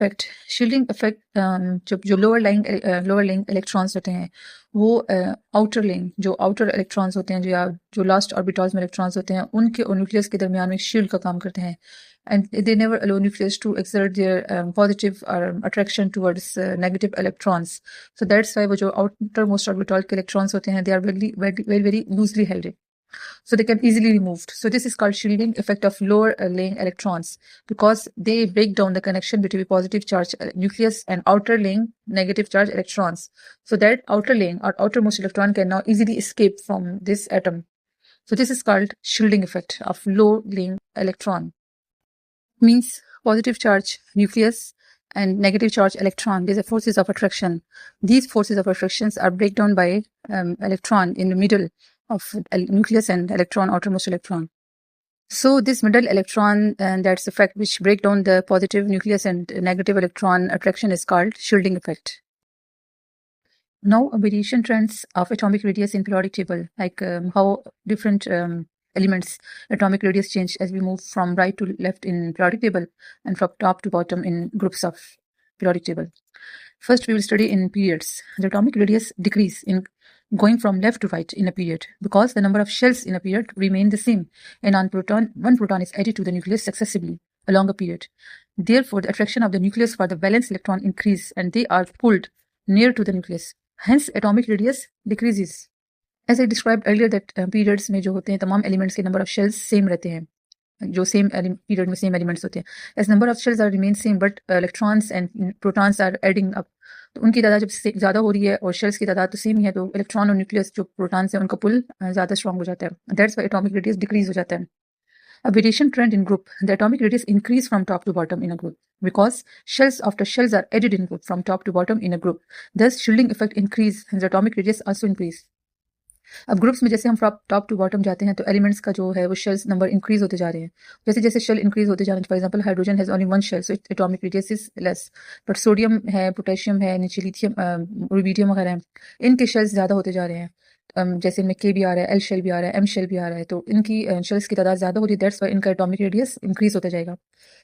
Effect shielding effect जब जो lower link electrons होते हैं वो आउटर लिंक जो आउटर इलेक्ट्रॉन्स होते हैं जो लास्ट ऑर्बिटल्स में इलेक्ट्रॉन्स होते हैं उनके और न्यूक्लियस के दरमियान में शील्ड का काम करते हैं and they never allow nucleus to exert their positive attraction towards negative electrons so that's why वो जो आउटर मोस्ट ऑर्बिटल के इलेक्ट्रॉन्स होते हैं they are very very very loosely held so they can easily be removed. So this is called shielding effect of lower laying electrons because they break down the connection between positive charge nucleus and outer laying negative charge electrons. So that outer laying or outermost electron can now easily escape from this atom. So this is called shielding effect of low laying electron. Means positive charge nucleus and negative charge electron. These are forces of attraction. These forces of attractions are break down by electron in the middle of nucleus and electron, outermost electron. So this middle electron, and that's the effect which break down the positive nucleus and negative electron attraction is called shielding effect. Now, variation trends of atomic radius in periodic table, like how different elements atomic radius change as we move from right to left in periodic table and from top to bottom in groups of periodic table. First, we will study in periods. The atomic radius decrease in going from left to right in a period because the number of shells in a period remain the same and one proton is added to the nucleus successively along a period. Therefore, the attraction of the nucleus for the valence electron increase and they are pulled near to the nucleus. Hence, atomic radius decreases. As I described earlier that periods में जो होते हैं तमाम elements के number of shells same रहते हैं जो same period में सेम एलिमेंट्स होते हैं as number of shells are remain same but electrons and protons are adding up तो उनकी तादाद जब ज़्यादा हो रही है और शेल्स की तादाद तो सेम ही है तो इलेक्ट्रॉन और न्यूक्लियस जो प्रोटॉन्स हैं उनका पुल ज़्यादा स्ट्रॉन्ग हो जाता है that's Y atomic radius decrease हो जाता है A variation trend in group, the atomic radius increase from top to bottom in a group because shells after shells are added in group from top to bottom in a group. Thus, shielding effect increase and the atomic radius also increase. अब groups में जैसे हम top to bottom जाते हैं तो elements का जो है वो शेल्स नंबर इंक्रीज होते जा रहे हैं जैसे जैसे शेल इंक्रीज होते जा रहे हैं for example hydrogen has only one shell so atomic radius is less but sodium है पोटेशियम है नीचे लिथियम रुबिडियम वगैरह है इनके शेल्स ज़्यादा होते जा रहे हैं जैसे इनमें के भी आ रहा है एल शेल भी आ रहा है एम शेल भी आ रहा है तो इनकी शेल्स की तादाद ज़्यादा हो रही है दैट्स वाई इनका एटॉमिक रेडियस इंक्रीज होता जाएगा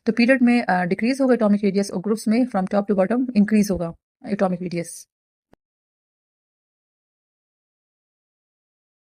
तो पीरियड में डिक्रीज होगा एटॉमिक रेडियस और ग्रुप्स में from top to bottom increase होगा एटॉमिक रेडियस